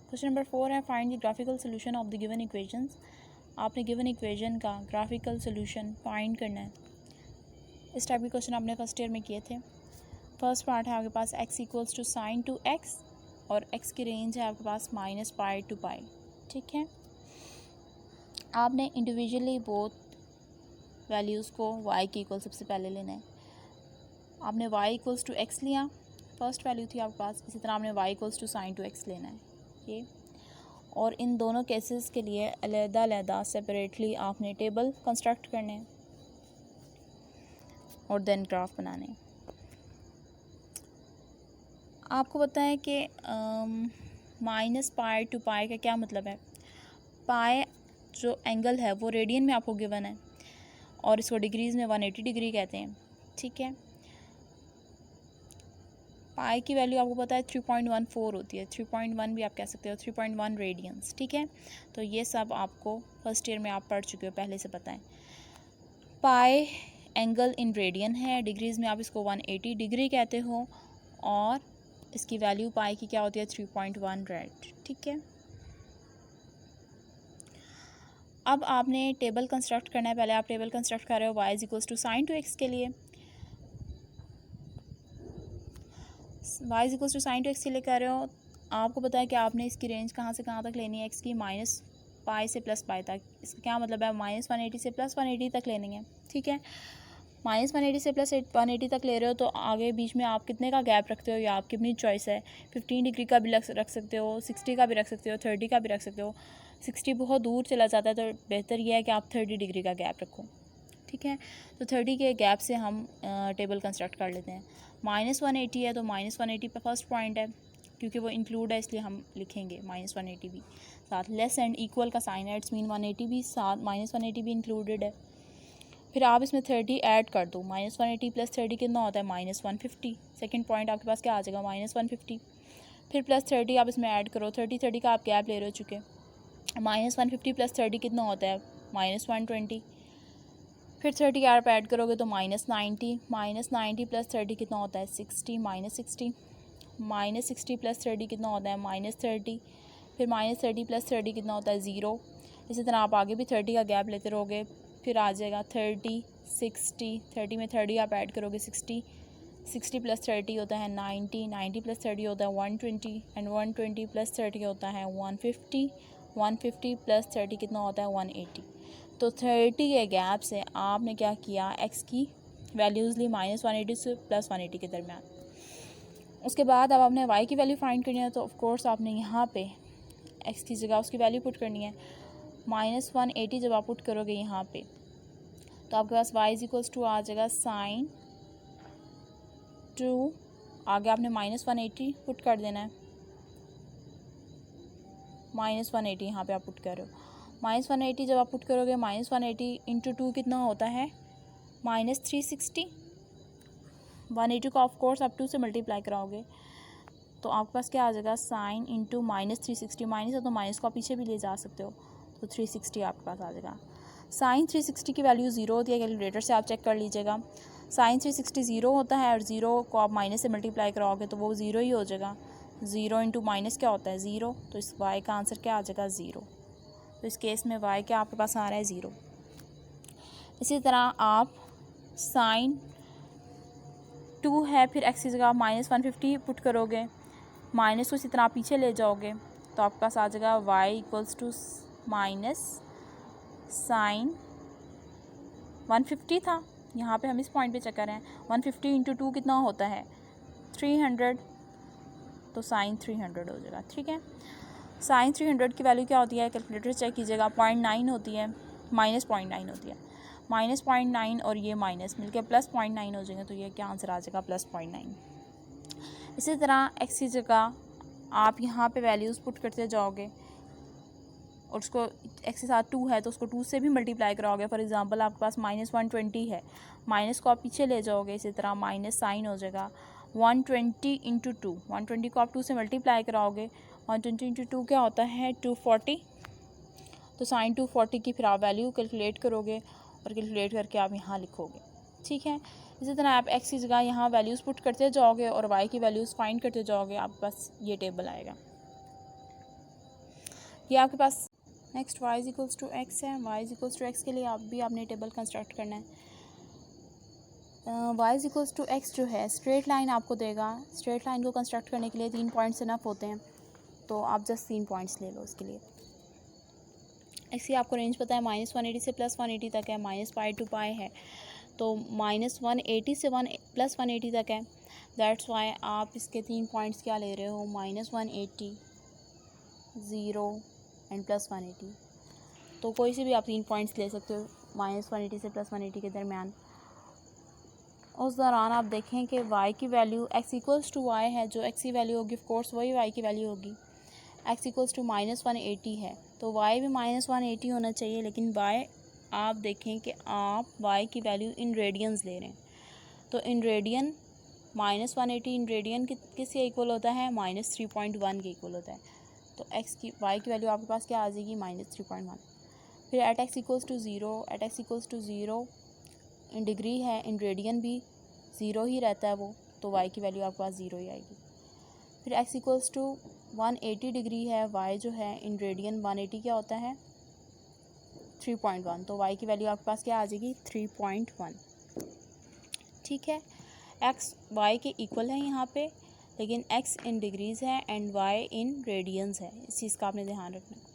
Question number 4 है find the graphical solution of the given equations. आपने given equation का graphical solution find करना है। इस टाइप के क्वेश्चन आपने फर्स्ट ईयर में किए थे। फर्स्ट पार्ट है आपके पास x equals to sine two x और x की रेंज है आपके पास माइनस पाई टू पाई। ठीक है, आपने इंडिविजुअली बोथ वैल्यूज़ को y की इक्वल सबसे पहले लेना है। आपने y इक्वल्स टू x लिया, फर्स्ट वैल्यू थी आपके पास। इसी तरह आपने y equals to sine two x लेना है ये। और इन दोनों केसेस के लिए अलग-अलग सेपरेटली आपने टेबल कंस्ट्रक्ट करने हैं और देन ग्राफ बनाने हैं। आपको पता है कि माइनस पाई टू पाई का क्या मतलब है। पाई जो एंगल है वो रेडियन में आपको गिवन है और इसको डिग्रीज़ में 180 डिग्री कहते हैं। ठीक है, पाई की वैल्यू आपको पता है 3.14 होती है, 3.1 भी आप कह सकते हो, 3.1 रेडियंस। ठीक है, तो ये सब आपको फर्स्ट ईयर में आप पढ़ चुके हो, पहले से पता है। पाई एंगल इन रेडियन है, डिग्रीज़ में आप इसको 180 डिग्री कहते हो और इसकी वैल्यू पाई की क्या होती है 3.1 रेड। ठीक है, अब आपने टेबल कंस्ट्रक्ट करना है। पहले आप टेबल कंस्ट्रक्ट कर रहे हो y is equals to sine two x के लिए, y is equals to sine two x के लिए कर रहे हो। आपको पता है कि आपने इसकी रेंज कहाँ से कहाँ तक लेनी है, x की माइनस पाई से प्लस पाई तक। इसका क्या मतलब है, माइनस 180 से प्लस 180 तक लेनी है। ठीक है, माइनस 180 से प्लस 180 तक ले रहे हो तो आगे बीच में आप कितने का गैप रखते हो, या आपकी अपनी चॉइस है। 15 डिग्री का भी रख सकते हो, 60 का भी रख सकते हो, 30 का भी रख सकते हो। 60 बहुत दूर चला जाता है तो बेहतर यह है कि आप 30 डिग्री का गैप रखो। ठीक है, तो 30 के गैप से हम टेबल कंस्ट्रक्ट कर लेते हैं। माइनस 180 है तो माइनस 180 पे फर्स्ट पॉइंट है, क्योंकि वो इंक्लूड है इसलिए हम लिखेंगे माइनस 180 भी साथ। लेस एंड इक्वल का साइन है, इट्स मीन 180 भी साथ, माइनस 180 भी इंक्लूडेड है। फिर आप इसमें 30 ऐड कर दो, माइनस 180 प्लस 30 कितना होता है माइनस 150। सेकेंड पॉइंट आपके पास क्या आ जाएगा, माइनस 150। फिर प्लस 30 आप इसमें ऐड करो, 30 का आप गैप ले रहे हो चुके। माइनस 150 प्लस 30 कितना होता है माइनस 120। फिर 30 आप ऐड करोगे तो माइनस 90। माइनस 90 प्लस 30 कितना होता है 60, माइनस 60। माइनस 60 प्लस 30 कितना होता है माइनस 30। फिर माइनस 30 प्लस 30 कितना होता है 0। इसी तरह आप आगे भी 30 का गैप लेते रहोगे। फिर आ जाएगा 30, 60, 30 में 30 आप ऐड करोगे 60, 60 प्लस 30 होता है 90, 90 प्लस 30 होता है 120 एंड 120 प्लस 30 होता है 150, 150 प्लस 30 कितना होता है 180। तो 30 के गैप से आपने क्या किया, x की वैल्यूज़ ली माइनस 180 से प्लस 180 के दरमियान। उसके बाद अब आपने y की वैल्यू फाइंड करनी है, तो ऑफ कोर्स आपने यहाँ पे x की जगह उसकी वैल्यू पुट करनी है। माइनस 180 जब आप पुट करोगे यहाँ पे तो आपके पास y इज इक्वल्स टू आ जाएगा साइन टू, आगे आपने माइनस 180 पुट कर देना है। माइनस 180 यहाँ पे आप पुट कर रहे हो। माइनस 180 जब आप पुट करोगे, माइनस 180 इंटू 2 कितना होता है माइनस 360। 180 को ऑफ कोर्स आप 2 से मल्टीप्लाई कराओगे तो आपके पास क्या आ जाएगा, साइन इंटू माइनस 360। माइनस है तो माइनस को आप पीछे भी ले जा सकते हो, तो 360 आपके पास आ जाएगा। साइन 360 की वैल्यू 0 होती है, कैलकुलेटर से आप चेक कर लीजिएगा। साइन 360 0 होता है और 0 को आप माइनस से मल्टीप्लाई कराओगे तो वो 0 ही हो जाएगा। 0 इंटू माइनस क्या होता है 0, तो इस y का आंसर क्या आ जाएगा 0। तो इस केस में y क्या आपके पास आ रहा है 0। इसी तरह आप साइन 2 है, फिर x की जगह माइनस 150 पुट करोगे, माइनस को इसी तरह आप पीछे ले जाओगे तो आपके पास आ जाएगा y equals to minus sine 150 था। यहाँ पे हम इस पॉइंट पे चेक कर रहे हैं। 150 इंटू 2 कितना होता है 300, तो साइन 300 हो जाएगा। ठीक है, साइन 300 की वैल्यू क्या होती है, कैलकुलेटर चेक कीजिएगा, 0.9 होती है, माइनस 0.9 होती है। माइनस 0.9 और ये माइनस मिलके प्लस 0.9 हो जाएंगे, तो ये क्या आंसर आ जाएगा प्लस 0.9। इसी तरह x की जगह आप यहाँ पे वैल्यूज़ पुट करते जाओगे और उसको x के साथ 2 है तो उसको 2 से भी मल्टीप्लाई कराओगे। फॉर एग्जांपल आपके पास माइनस 120 है, माइनस को आप पीछे ले जाओगे, इसी तरह माइनस साइन हो जाएगा 120 इंटू 2। 120 को आप 2 से मल्टीप्लाई कराओगे, 120 इंटू 2 क्या होता है 240, तो साइन 240 की फिर आप वैल्यू कैलकुलेट करोगे और कैलकुलेट करके आप यहाँ लिखोगे। ठीक है, इसी तरह आप x की जगह यहाँ वैल्यूज़ पुट करते जाओगे और y की वैल्यूज़ फाइंड करते जाओगे, आप बस ये टेबल आएगा। ये आपके पास next y is equals to x है। y is equals to x के लिए आपने टेबल कंस्ट्रक्ट करना है। y is equals to x जो है स्ट्रेट लाइन आपको देगा। स्ट्रेट लाइन को कंस्ट्रक्ट करने के लिए 3 पॉइंट्स इनफ होते हैं, तो आप जस्ट 3 पॉइंट्स ले लो इसके लिए। एक्स की आपको रेंज पता है -180 से +180 तक है, -π to π है, तो -180 से +180 तक है। दैट्स वाई आप इसके 3 पॉइंट्स क्या ले रहे हो, -180, 0 एंड +180। तो कोई से भी आप 3 पॉइंट्स ले सकते हो -180 से +180 के दरमियान। उस दौरान आप देखें कि y की value x equals to y है, जो x की वैल्यू होगी ऑफ कोर्स वही y की वैल्यू होगी। x इक्वल्स टू -180 है, तो y भी -180 होना चाहिए, लेकिन y आप देखें कि आप y की वैल्यू इन रेडियंस ले रहे हैं, तो इन रेडियन -180 इन रेडियन किसके इक्वल होता है, -3.1 के इक्वल होता है। तो y की वैल्यू आपके पास क्या आ जाएगी, -3.1। फिर at x equals to 0 in degree है, इन रेडियन भी 0 ही रहता है वो, तो y की वैल्यू आपके पास 0 ही आएगी। फिर x इक्वल्स टू 180 डिग्री है, y जो है इन रेडियन 180 क्या होता है, 3.1, तो y की वैल्यू आपके पास क्या आ जाएगी, 3.1। ठीक है, x y के इक्वल है यहाँ पे, लेकिन x इन डिग्रीज़ है एंड y इन रेडियंस है, इस चीज़ का आपने ध्यान रखना है।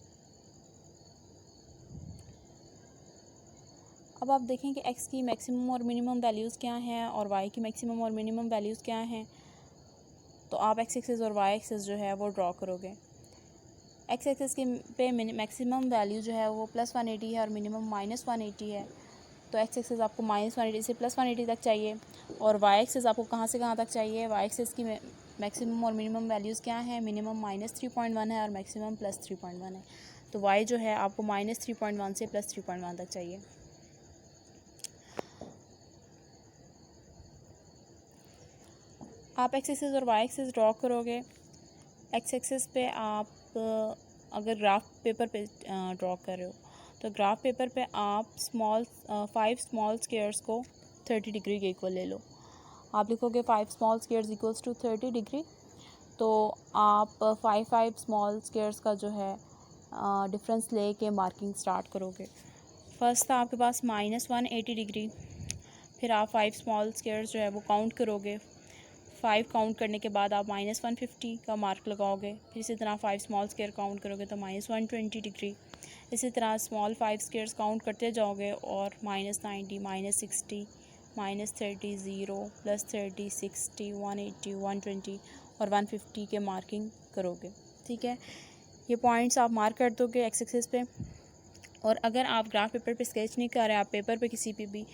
अब आप देखें कि x की मैक्सिमम और मिनिमम वैल्यूज़ क्या हैं और y की मैक्सिमम और मिनिमम वैल्यूज़ क्या हैं। तो आप x एक्सिस और y एक्सिस जो है वो ड्रॉ करोगे। x एक्सिस के पे मैक्सिमम वैल्यू जो है वो +180 है और मिनिमम -180 है, तो x एक्सिस आपको -180 से +180 तक चाहिए, और y एक्सिस आपको कहाँ से कहाँ तक चाहिए। y एक्सिस की मैक्सिमम और मिनिमम वैल्यूज़ क्या हैं, मिनिमम -3.1 है और मैक्सिमम +3.1 है, तो y जो है आपको -3.1 से +3.1 तक चाहिए। आप x एक्सिस और y एक्सिस ड्रॉ करोगे। x एक्सिस पे आप अगर ग्राफ पेपर पे ड्रॉ कर रहे हो, तो ग्राफ पेपर पे आप 5 स्मॉल स्क्वायर्स को 30 डिग्री के इक्वल ले लो। आप लिखोगे 5 small squares equals to 30 degree, तो आप 5 स्मॉल स्क्वायर्स का जो है डिफरेंस ले के मार्किंग स्टार्ट करोगे। फर्स्ट था आपके पास -180 डिग्री, फिर आप 5 स्मॉल स्क्वायर्स जो है वो काउंट करोगे। 5 काउंट करने के बाद आप -150 का मार्क लगाओगे। फिर इसी तरह 5 स्मॉल स्क्वायर काउंट करोगे तो -120 डिग्री। इसी तरह स्मॉल 5 स्क्वायर्स काउंट करते जाओगे और -90, -60, -30, 0, +30, 60, 180, 120 और 150 के मार्किंग करोगे। ठीक है, ये पॉइंट्स आप मार्क कर दोगे एक्स एक्सिस पे। और अगर आप ग्राफ पेपर पे स्केच नहीं कर रहे, आप पेपर पे किसी पे भी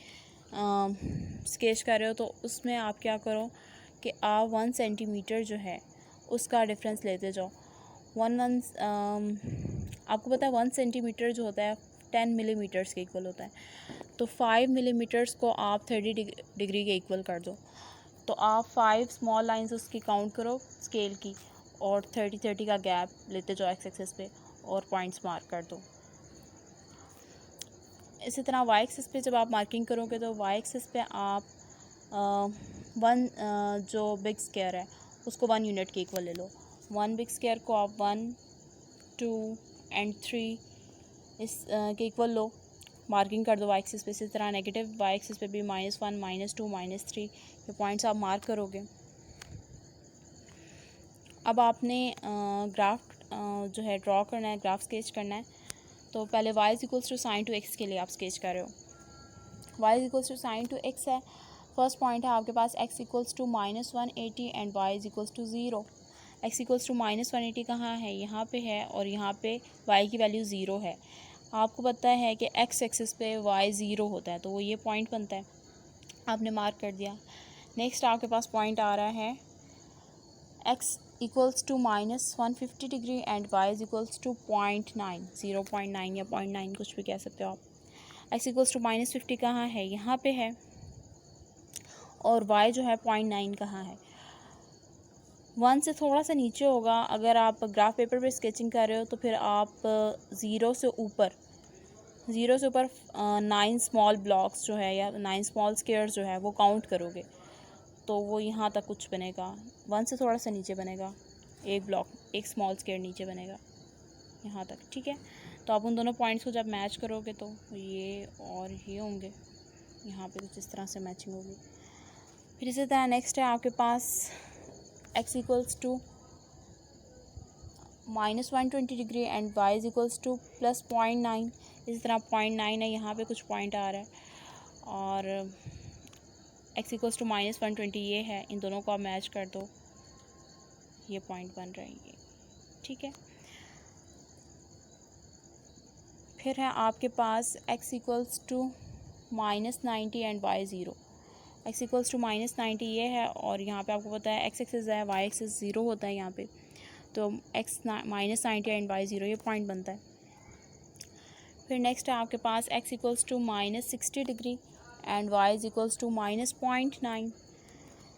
स्केच कर रहे हो, तो उसमें आप क्या करो कि आप 1 सेंटीमीटर जो है उसका डिफरेंस लेते जाओ। आपको पता है 1 सेंटीमीटर जो होता है 10 मिलीमीटर्स के इक्वल होता है, तो 5 मिलीमीटर्स को आप 30 डिग्री के इक्वल कर दो। तो आप 5 स्मॉल लाइंस उसकी काउंट करो स्केल की, और 30 का गैप लेते जाओ एक्स एक्सिस पे और पॉइंट्स मार्क कर दो। इसी तरह वाई एक्सिस पे जब आप मार्किंग करोगे तो वाई एक्सिस पे आप जो बिग स्क्वायर है उसको 1 यूनिट के इक्वल ले लो। 1 बिग स्क्वायर को आप 1, 2 एंड 3 इस के इक्वल लो, मार्किंग कर दो वाई एक्सिस पे। इसी तरह नेगेटिव वाई एक्सिस पे भी -1, -2, -3 ये पॉइंट्स आप मार्क करोगे। अब आपने ग्राफ जो है ड्रॉ करना है, ग्राफ स्केच करना है। तो पहले y is equals to sine two x के लिए आप स्केच कर रहे हो। y is equals to sine two x है। फर्स्ट पॉइंट है आपके पास x equals to -180 and y is equals to 0। x equals to -180 कहाँ है, यहाँ पे है, और यहाँ पे y की वैल्यू 0 है। आपको पता है कि x एक्सिस पे y 0 होता है, तो वो ये पॉइंट बनता है, आपने मार्क कर दिया। नेक्स्ट आपके पास पॉइंट आ रहा है x equals to -150 degree and y is equals to 0.9 या 0.9 कुछ भी कह सकते हो आप। x इक्वल्स टू -50 कहाँ है, यहाँ पे है, और y जो है 0.9 कहाँ है, 1 से थोड़ा सा नीचे होगा। अगर आप ग्राफ पेपर पे स्केचिंग कर रहे हो तो फिर आप 0 से ऊपर 9 स्मॉल ब्लॉक्स जो है या 9 स्मॉल स्क्वायर्स जो है वो काउंट करोगे, तो वो यहाँ तक कुछ बनेगा। 1 से थोड़ा सा नीचे बनेगा, एक ब्लॉक, एक स्मॉल स्क्वायर नीचे बनेगा। यहाँ तक, ठीक है। तो आप उन दोनों पॉइंट्स को जब मैच करोगे तो ये और ये होंगे, यहाँ पे कुछ इस तरह से मैचिंग होगी। फिर इसी तरह नेक्स्ट है आपके पास x equals to -120 degree and y is equals to +0.9। इसी तरह 0.9 है, यहाँ पे कुछ पॉइंट आ रहा है, और x इक्वल्स टू -120 ये है। इन दोनों को आप मैच कर दो, ये पॉइंट बन रहे हैं ये, ठीक है। फिर है आपके पास x equals to -90 and y 0। x equals to -90 ये है, और यहाँ पे आपको पता है x एक्सिस है, y एक्सिस 0 होता है यहाँ पे, तो x -90 एंड y 0 ये पॉइंट बनता है। फिर नेक्स्ट है आपके पास x equals to -60 degree and y is equals to -0.9।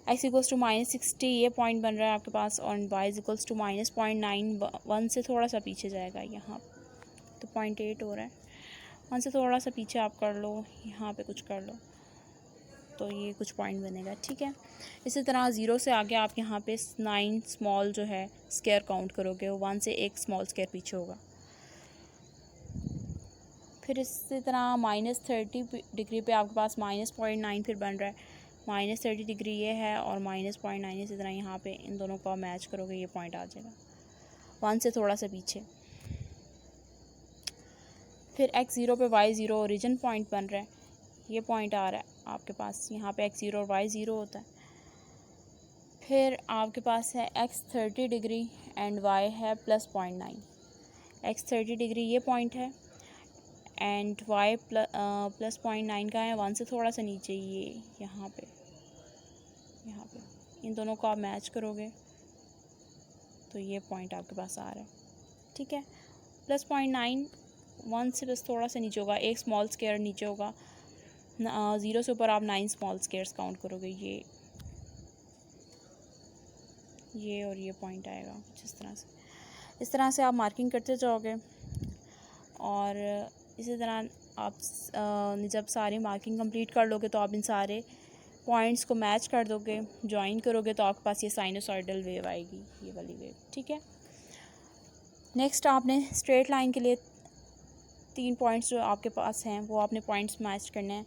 x equals to -60 ये पॉइंट बन रहा है आपके पास, और y इज इक्वल्स टू -0.9 1 से थोड़ा सा पीछे जाएगा यहाँ, तो 0.8 हो रहा है। 1 से थोड़ा सा पीछे आप कर लो, यहाँ पे कुछ कर लो, तो ये कुछ पॉइंट बनेगा, ठीक है। इसी तरह 0 से आगे आप यहाँ पे 9 स्मॉल जो है स्क्वायर काउंट करोगे, वो 1 से एक स्मॉल स्क्वायर पीछे होगा। फिर इसी तरह -30 डिग्री पे आपके पास -0.9 फिर बन रहा है, -30 डिग्री ये है और -0.9। इसी तरह यहाँ पे इन दोनों को मैच करोगे, ये पॉइंट आ जाएगा 1 से थोड़ा सा पीछे। फिर x0 पे y0 ओरिजिन पॉइंट बन रहा है, ये पॉइंट आ रहा है आपके पास, यहाँ पे x0 और y0 होता है। फिर आपके पास है x 30 डिग्री एंड y है +0.9। x 30 डिग्री ये पॉइंट है एंड y +0.9 का है 1 से थोड़ा सा नीचे, ये यहाँ पे इन दोनों को आप मैच करोगे तो ये पॉइंट आपके पास आ रहा है, ठीक है। +0.9 1 से बस थोड़ा सा नीचे होगा, एक स्मॉल स्क्वायर नीचे होगा। 0 से ऊपर आप 9 स्मॉल स्क्वायर्स काउंट करोगे, ये और ये पॉइंट आएगा कुछ इस तरह से। इस तरह से आप मार्किंग करते जाओगे, और इसी तरह आप जब सारी मार्किंग कंप्लीट कर लोगे तो आप इन सारे पॉइंट्स को मैच कर दोगे, ज्वाइन करोगे, तो आपके पास ये साइनोसॉइडल वेव आएगी, ये वाली वेव, ठीक है। नेक्स्ट आपने स्ट्रेट लाइन के लिए 3 पॉइंट्स जो आपके पास हैं वो आपने पॉइंट्स मैच करने हैं।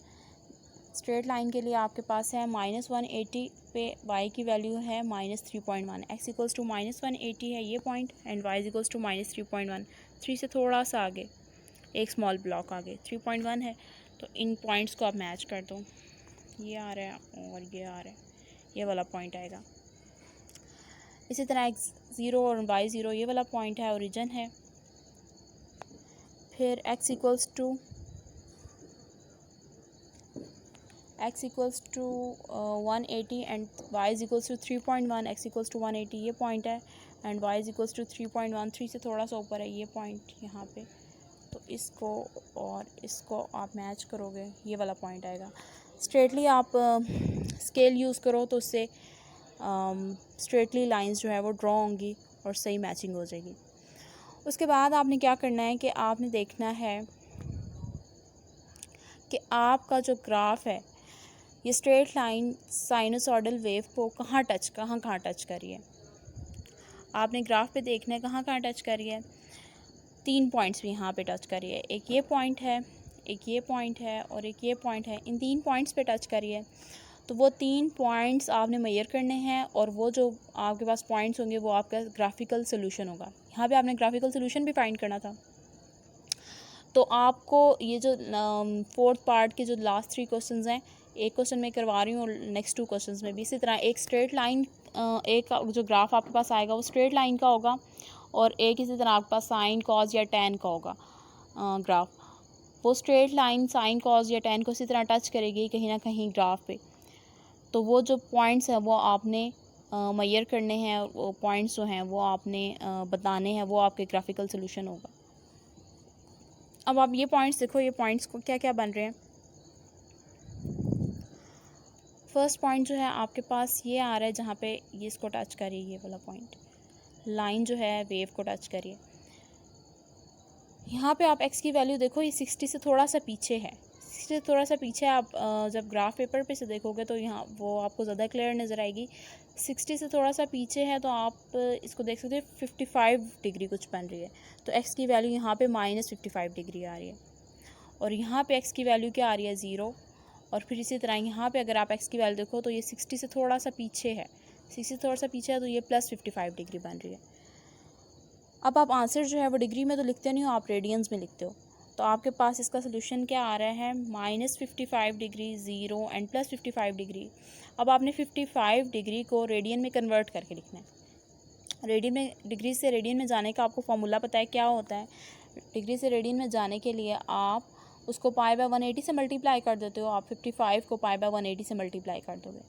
स्ट्रेट लाइन के लिए आपके पास है -180 पे y की वैल्यू है -3.1। x इक्वल्स टू -180 है ये point, and y equals to -3.1। 3 से थोड़ा सा आगे, एक स्मॉल ब्लॉक आगे 3.1 है। तो इन पॉइंट्स को आप मैच कर दो, ये आ रहा है और ये आ रहा है, ये वाला पॉइंट आएगा। इसी तरह x0 और y0 ये वाला पॉइंट है, ओरिजिन है। फिर x equals to 180 and y is equals to 3.1। x equals to 180 ये पॉइंट है, and y is equals to 3.1। 3 से थोड़ा सा ऊपर है ये पॉइंट यहाँ पे, तो इसको और इसको आप मैच करोगे, ये वाला पॉइंट आएगा। स्ट्रेटली आप स्केल यूज़ करो तो उससे स्ट्रेटली लाइंस जो है वो ड्रॉ होंगी और सही मैचिंग हो जाएगी। उसके बाद आपने क्या करना है कि आपने देखना है कि आपका जो ग्राफ है ये स्ट्रेट लाइन साइनोसॉइडल वेव को कहाँ टच कर रही है। आपने ग्राफ पे देखना है कहाँ टच कर रही है। 3 पॉइंट्स भी यहाँ पे टच कर रही है, एक ये पॉइंट है, एक ये पॉइंट है और एक ये पॉइंट है। इन 3 पॉइंट्स पे टच कर रही है, तो वो 3 पॉइंट्स आपने मेजर करने हैं, और वो जो आपके पास पॉइंट्स होंगे वो आपका ग्राफिकल सोल्यूशन होगा। यहाँ पे आपने ग्राफिकल सोल्यूशन भी फाइंड करना था। तो आपको ये जो 4th पार्ट के जो लास्ट 3 क्वेश्चंस हैं, एक क्वेश्चन में करवा रही हूँ और नेक्स्ट 2 क्वेश्चंस में भी इसी तरह एक स्ट्रेट लाइन, एक जो ग्राफ आपके पास आएगा वो स्ट्रेट लाइन का होगा, और एक इसी तरह आपके पास साइन कॉज या टैन का होगा ग्राफ। वो स्ट्रेट लाइन साइन कॉज या टैन को इसी तरह टच करेगी कहीं ना कहीं ग्राफ पे, तो वो जो पॉइंट्स हैं वो आपने मेजर करने हैं, वो पॉइंट्स जो हैं वो आपने बताने हैं, वो आपके ग्राफिकल सोल्यूशन होगा। अब आप ये पॉइंट्स देखो, ये पॉइंट्स को क्या क्या बन रहे हैं। फर्स्ट पॉइंट जो है आपके पास ये आ रहा है जहाँ पे ये इसको टच करिए, ये वाला पॉइंट लाइन जो है वेव को टच करिए। यहाँ पे आप x की वैल्यू देखो, ये 60 से थोड़ा सा पीछे है, 60 से थोड़ा सा पीछे आप जब ग्राफ पेपर पे से देखोगे तो यहाँ वो आपको ज़्यादा क्लियर नज़र आएगी। 60 से थोड़ा सा पीछे है तो आप इसको देख सकते हो 55 डिग्री कुछ बन रही है। तो एक्स की वैल्यू यहाँ पे -55 डिग्री आ रही है और यहाँ पे एक्स की वैल्यू क्या आ रही है 0। और फिर इसी तरह यहाँ पे अगर आप एक्स की वैल्यू देखो तो ये 60 से थोड़ा सा पीछे है, 60 से थोड़ा सा पीछे है तो ये +55 डिग्री बन रही है। अब आप आंसर जो है वो डिग्री में तो लिखते नहीं हो, आप रेडियंस में लिखते हो। तो आपके पास इसका सोल्यूशन क्या आ रहा है -55 डिग्री 0 एंड +55 डिग्री। अब आपने 55 डिग्री को रेडियन में कन्वर्ट करके लिखना है। रेडियन में डिग्री से रेडियन में जाने का आपको फॉर्मूला पता है क्या होता है। डिग्री से रेडियन में जाने के लिए आप उसको π/180 से मल्टीप्लाई कर देते हो। आप 55 को π/180 से मल्टीप्लाई कर दोगे।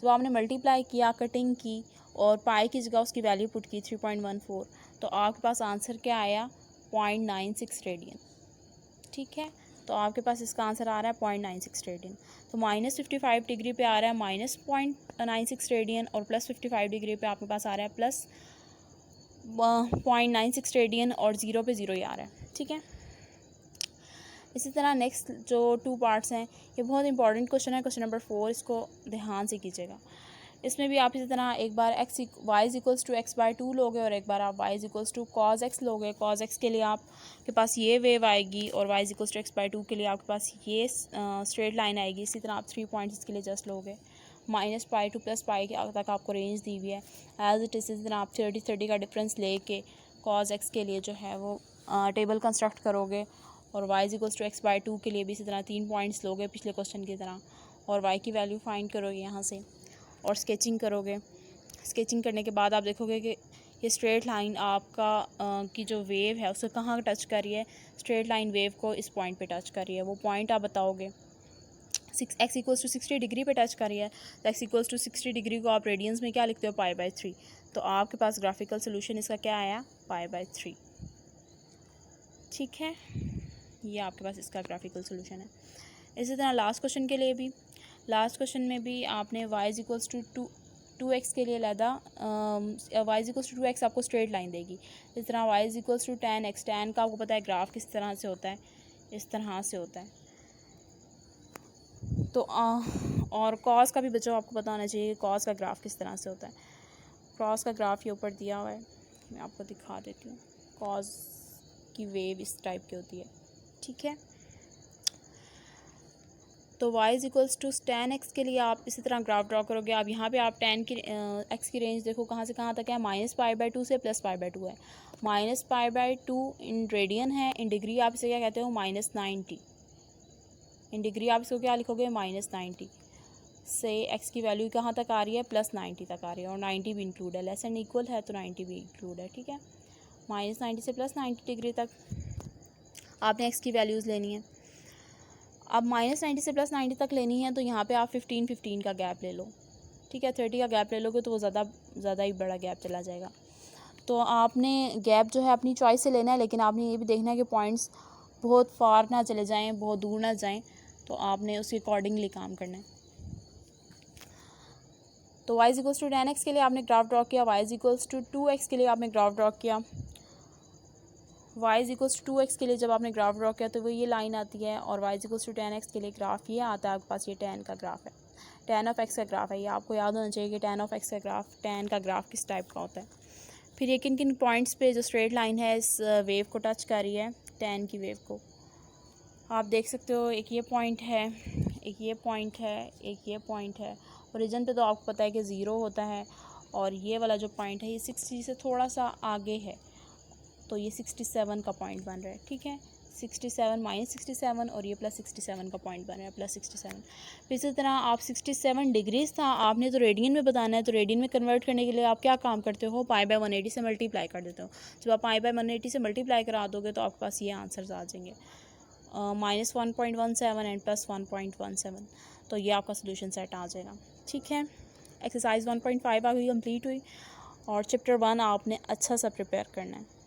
तो आपने मल्टीप्लाई किया, कटिंग की और पाई की जगह उसकी वैल्यू पुट की 3.14, तो आपके पास आंसर क्या आया 0.96 रेडियन। ठीक है, तो आपके पास इसका आंसर आ रहा है 0.96 रेडियन। तो -55 डिग्री पे आ रहा है -0.96 रेडियन और +55 डिग्री पे आपके पास आ रहा है +0.96 रेडियन और 0 पे 0 ही आ रहा है। ठीक है, इसी तरह नेक्स्ट जो 2 पार्ट्स हैं ये बहुत इंपॉर्टेंट क्वेश्चन है, क्वेश्चन नंबर 4, इसको ध्यान से कीजिएगा। इसमें भी आप इसी तरह एक बार y = x/2 लोगे और एक बार आप y = cos x लोगे। cos x के लिए आपके पास ये वेव आएगी और y = x/2 के लिए आपके पास ये स्ट्रेट लाइन आएगी। इसी तरह आप 3 पॉइंट्स इसके लिए जस्ट लोगे। -π to +π तक आपको रेंज दी हुई है एज इट इज़। इसी तरह आप 30 का डिफरेंस लेके cos x के लिए जो है वो टेबल कंस्ट्रक्ट करोगे और y = x/2 के लिए भी इसी तरह 3 पॉइंट्स लोगे पिछले क्वेश्चन की तरह और y की वैल्यू फाइंड करोगे यहाँ से और स्केचिंग करोगे। स्केचिंग करने के बाद आप देखोगे कि ये स्ट्रेट लाइन आपका की जो वेव है उसे कहाँ टच कर रही है। स्ट्रेट लाइन वेव को इस पॉइंट पे टच कर रही है, वो पॉइंट आप बताओगे। x = 60 डिग्री पे टच कर रही है तो x = 60 डिग्री को आप रेडियंस में क्या लिखते हो π/3। तो आपके पास ग्राफिकल सोल्यूशन इसका क्या आया π/3। ठीक है, ये आपके पास इसका ग्राफिकल सोल्यूशन है। इसी तरह लास्ट क्वेश्चन के लिए भी, लास्ट क्वेश्चन में भी आपने y = 2x के लिए लैदा y = 2x आपको स्ट्रेट लाइन देगी। इस तरह y = tan x, tan का आपको पता है ग्राफ किस तरह से होता है, इस तरह से होता है। तो और cos का भी बच्चों आपको पता होना चाहिए cos का ग्राफ किस तरह से होता है। cos का ग्राफ ये ऊपर दिया हुआ है, मैं आपको दिखा देती हूँ। cos की वेव इस टाइप की होती है। ठीक है, तो y = tan x के लिए आप इसी तरह ग्राफ ड्रॉ करोगे। अब यहाँ पे आप tan की x की रेंज देखो कहाँ से कहाँ तक है, -π/2 से +π/2 है। -π/2 इन रेडियन है, इन डिग्री आप इसे क्या कहते हो -90। इन डिग्री आप इसको क्या लिखोगे -90 से x की वैल्यू कहाँ तक आ रही है +90 तक आ रही है और 90 भी इंक्लूड है, लेस एंड इक्वल है तो 90 भी इंक्लूड है। ठीक है, -90 से +90 डिग्री तक आपने x की वैल्यूज़ लेनी है। अब -90 से +90 तक लेनी है तो यहाँ पे आप 15 का गैप ले लो। ठीक है, 30 का गैप ले लोगे तो वो ज़्यादा ही बड़ा गैप चला जाएगा। तो आपने गैप जो है अपनी चॉइस से लेना है, लेकिन आपने ये भी देखना है कि पॉइंट्स बहुत फार ना चले जाएं, बहुत दूर ना जाएं, तो आपने उसके अकॉर्डिंगली काम करना है। तो y = tan x के लिए आपने ग्राफ ड्रॉ किया, y = 2x के लिए आपने ग्राफ ड्रॉ किया। y = 2x के लिए जब आपने ग्राफ ड्रॉ किया तो वो ये लाइन आती है और y = tan x के लिए ग्राफ ये आता है। आपके पास ये tan का ग्राफ है, tan ऑफ x का ग्राफ है। ये आपको याद होना चाहिए कि tan ऑफ x का ग्राफ, tan का ग्राफ किस टाइप का होता है। फिर ये किन किन पॉइंट्स पे जो स्ट्रेट लाइन है इस वेव को टच कर रही है, tan की वेव को आप देख सकते हो। एक ये पॉइंट है, एक ये पॉइंट है, एक ये पॉइंट है। ओरिजिन पे तो आपको पता है कि 0 होता है और ये वाला जो पॉइंट है ये 60 से थोड़ा सा आगे है तो ये 67 का पॉइंट बन रहा है। ठीक है, 67 -67 और ये +67 का पॉइंट बन रहा है, +67। फिर इसी तरह आप 67 डिग्रीज था, आपने तो रेडियन में बताना है, तो रेडियन में कन्वर्ट करने के लिए आप क्या काम करते हो, π/180 से मल्टीप्लाई कर देते हो। जब आप π/180 से मल्टीप्लाई करा दोगे तो आपके पास ये आंसर्स आ जाएंगे -1.17 एंड +1.17। तो ये आपका सोल्यूशन सेट आ जाएगा। ठीक है, एक्सरसाइज 1.5 आ गई, कंप्लीट हुई और चैप्टर 1 आपने अच्छा सा प्रिपेयर करना है।